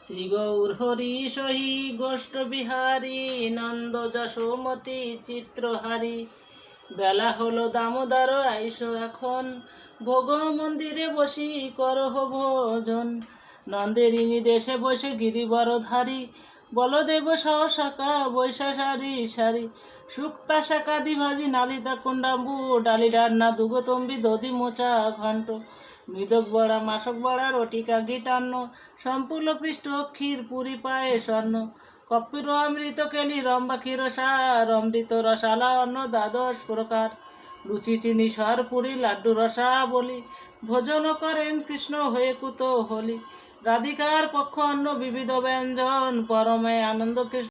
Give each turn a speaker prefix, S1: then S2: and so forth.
S1: শ্রী গৌর হরি সহি গোষ্ঠ বিহারী নন্দ যশোমতি চিত্রহারী। বেলা হলো দামোদর আইসো এখন, ভোগ মন্দিরে বসি করহ ভোজন। নন্দেরিনী দেশে বসে গিরিবরধারী, বলদেব সহসাকা বৈশা সারি সারি। শুক্তা শাকাদি ভাজি নালিতা কুণ্ডাম্বু, ডালি রান্না দুগতম্বি দধি মোচা ঘণ্ট। মৃদক বড়া মাসক বড়া রটিকা গিটান্ন, সম্পূর্ণ পৃষ্ঠ ক্ষীর পুরী পায়ে স্বর্ণ। কপির অমৃত কেলি রম্বা ক্ষীরসার, অমৃত রসালা অন্ন দ্বাদশ প্রকার। লুচি চিনি সর পুরি লাড্ডু রসাবলি, ভোজন করেন কৃষ্ণ হয়ে কুতূহলী। রাধিকার পক্ষ অন্ন বিবিধ ব্যঞ্জন, পরমে আনন্দ কৃষ্ণ